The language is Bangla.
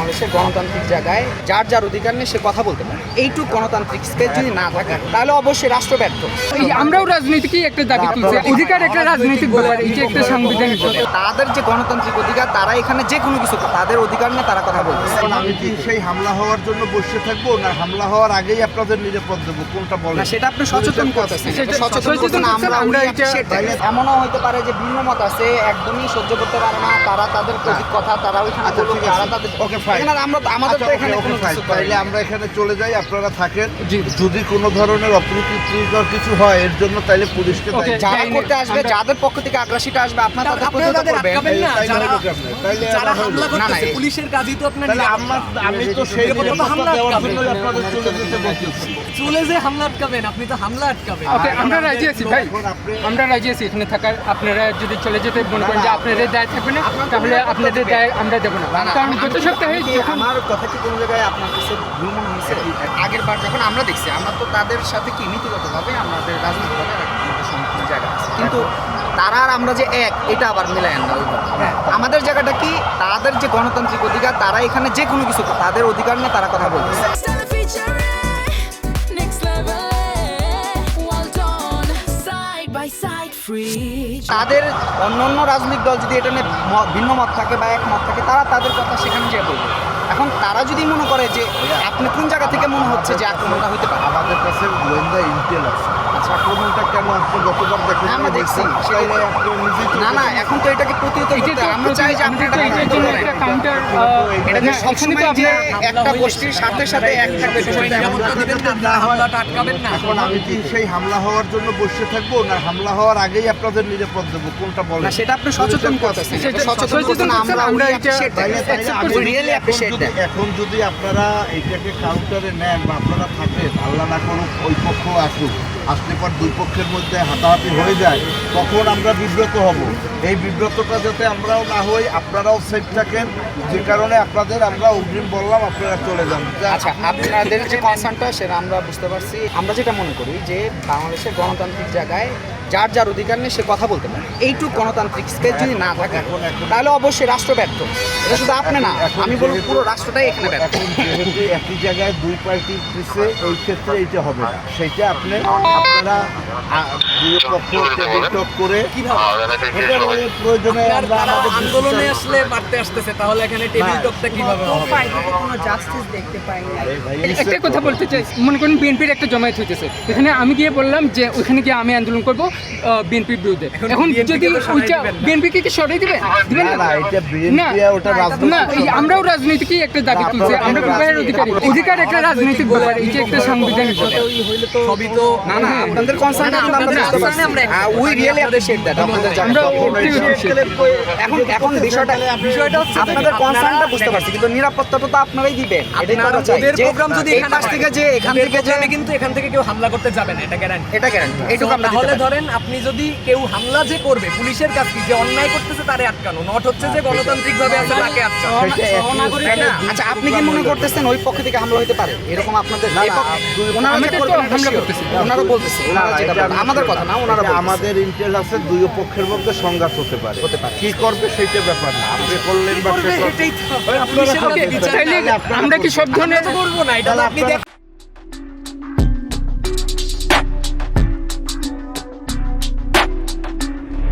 বাংলাদেশের গণতান্ত্রিক জায়গায় যার যার অধিকার নেই সে কথা বলতে পারে। এইটুকু গণতান্ত্রিক স্পেস যদি না থাকে তাহলে অবশ্যই রাষ্ট্র ব্যর্থ। আমরাও রাজনীতিকই একটা দাবি তুলছি, অধিকার একটা রাজনৈতিক ব্যাপার, এটা একটা সাংবিধানিক ব্যাপার। তাদের যে গণতান্ত্রিক অধিকার, তারা এখানে যে কোনো কিছু তাদের অধিকার নিয়ে তারা কথা বলছে। আমি কি সেই হামলা হওয়ার জন্য বসে থাকবো, না হামলা হওয়ার আগেই আপনাদের নিরাপদ দেবো, কোনটা বলেন? না, সেটা আপনি সচেতন করতেছেন। সচেতন আমরা এমনও হইতে পারে যে ভিন্ন মত আছে, একদমই সহ্য করতে পারে না, তারা তাদের কথা তারা ওইখানে বলুক, তারা তাদের ওকে ফাইন। আমরা আমাদের তো এখানে কোনো কিছু তাইলে আমরা এখানে চলে যাই, আপনারা থাকেন। যদি কোনো ধরনের অপ্রীতিকর কিছু হয় এর জন্য তাইলে পুলিশকে যারা করতে আসবে, যাদের পক্ষ থেকে আগ্রাসীটা আসবে, আপনারা তাদের প্রতিহত করবেন। যারা হামলা করতেছে পুলিশের কাজই তো আপনারা আমি তো সেই নিরাপত্তা দেওয়ার জন্যই আপনাদের চলে যেতে বলতেছি। চলে যে হামলা আটকাবেন, আপনি তো হামলা আটকাবেন। ওকে, আমরা রাজি আছি ভাই, আমরা রাজি আছি এখানে থাকার। আপনারা যদি চলে যেতে মনে করেন যে আপনাদের দায় থাকবে না, তাহলে আপনাদের দায় আমরা দেবো না। কারণ গত সপ্তাহে আমার কথা কি কোনো জায়গায় আপনার কাছে ভুল মনে হয়েছে? আগের বার যখন আমরা দেখছি, আমরা তো তাদের সাথে কি নীতিগতভাবে আমাদের রাজনৈতিকভাবে আমাদের সম্পূর্ণ জায়গা আছে, কিন্তু তারা আর আমরা যে এক, এটা আবার মিলায় না ওইভাবে। আমাদের জায়গাটা কি, তাদের যে গণতান্ত্রিক অধিকার, তারা এখানে যে কোনো কিছু তাদের অধিকার নিয়ে তারা কথা বলছে। তাদের অন্য রাজনৈতিক দল যদি এটা নিয়ে ভিন্ন মত থাকে বা একমত থাকে, তারা তাদের কথা সেখানে যেয়ে বলবে। এখন তারা যদি মনে করে যে আপনি কোন জায়গা থেকে মনে হচ্ছে যে আক্রমণটা হইতে পারে, আমাদের কাছে গোয়েন্দা ইন্টেল আছে। আচ্ছা, আক্রমণটা কেন আপনি গতবার দেখেন? আমরা দেখছি না না, এখন তো এটাকে প্রতিহত করতে আমরা চাই যে আপনি এটা একটা কাউন্টার, এটা যে সবসময় যে একটা গোষ্ঠীর সাথে সাথে এক থাকবে নিরাপত্তা দিবেন না, আপনারা হামলাটা আটকাবেন না। এখন আমি কি সেই হামলা হওয়ার জন্য বসে থাকবো, না হামলা হওয়ার আগেই আপনাদের নিরাপদ দেবো, কোনটা বলেন? না, সেটা আপনি সচেতন করতেছেন। সচেতন আমরা রিয়েলি অ্যাপ্রিশিয়েট দ্যাট। এখন যদি আপনারা এইটাকে কাউন্টারে নেন বা আপনারা থাকেন, আল্লাহ না করুক ওই পক্ষ আসুক, আসলে পর দুই পক্ষের মধ্যে হাতাহাতি হয়ে যায়, তখন আমরা বিব্রত হব। এই বিব্রতটা যাতে আমরাও না হই, আপনারাও সেফ থাকেন, যে কারণে আপনাদের আমরা অগ্রিম বললাম আপনারা চলে যান। আচ্ছা, আপনাদের যে কনসার্নটা সেটা আমরা বুঝতে পারছি। আমরা যেটা মনে করি যে বাংলাদেশের গণতান্ত্রিক জায়গায় যার যার অধিকার নেই সে কথা বলতে পারে। এইটুকু গণতান্ত্রিক স্পেস যদি না থাকে তাহলে অবশ্যই রাষ্ট্র ব্যর্থ। এটা শুধু আপনি না, আমি বলবো পুরো রাষ্ট্রটাই এখানে ব্যর্থ। যেহেতু একই জায়গায় দুই পার্টির পিছে এই ক্ষেত্রে এইটা হবে না, সেইটা আপনারা দুই পক্ষ বৈঠক করে প্রয়োজনে আমরা আমাদের আন্দোলনে আসলে মারতে আসতেছে, তাহলে এখানে টেবিল টকটা কিভাবে হবে? কোনো জাস্টিস দেখতে পাই না। একটা কথা বলতে চাই, মনে করেন বিএনপির একটা জমায়েত হইতেছে, এখানে আমি গিয়ে বললাম যে ওইখানে গিয়ে আমি আন্দোলন করবো বিএনপির বিরুদ্ধে। এখন যদি বিএনপিকে কি সরাই দিবেন না, এটা বিএনপি ওটা না, আমরাও রাজনীতিকই একটা দাবি তুলছি, আমরা বিবাহের অধিকারী, অধিকার একটা রাজনৈতিক ব্যাপার, এটা একটা সাংবিধানিক ব্যাপার। সবই তো না না, আপনাদের কনসার্ন আমরা উই রিয়েলি অ্যাপ্রিশিয়েট দ্যাট। এখন বিষয়টা হচ্ছে আপনাদের কনসার্নটা বুঝতে পারছি, কিন্তু নিরাপত্তাটা তো আপনারাই দিবেন। এটাই তো চাই যে প্রোগ্রাম যদি এই পাশ থেকে যে এখান থেকে যে কিন্তু এখান থেকে কেউ হামলা করতে যাবে না, এটা গ্যারান্টি। এটা গ্যারান্টি। এইটুকু আমরা তাহলে ধরেন আপনি যদি কেউ হামলা যে করবে, পুলিশের কাজ কি, যে অন্যায় করতেছে তারে আটকানো, নট হচ্ছে যে গণতান্ত্রিক ভাবে আছে তাকে আটকানো। আচ্ছা, আপনি কি মনে করতেছেন ওই পক্ষ থেকে হামলা হতে পারে? এরকম আপনাদের ওনারা বলতেছে, আমাদের কথা না, ওনারা আমাদের ইন্টেল আছে দুই পক্ষের মধ্যে সংঘাত হতে পারে। কি করবে সেইটা ব্যাপার না, আপনি করলেন বা আমরা কি সব ধরনের করবো না, এটা আপনি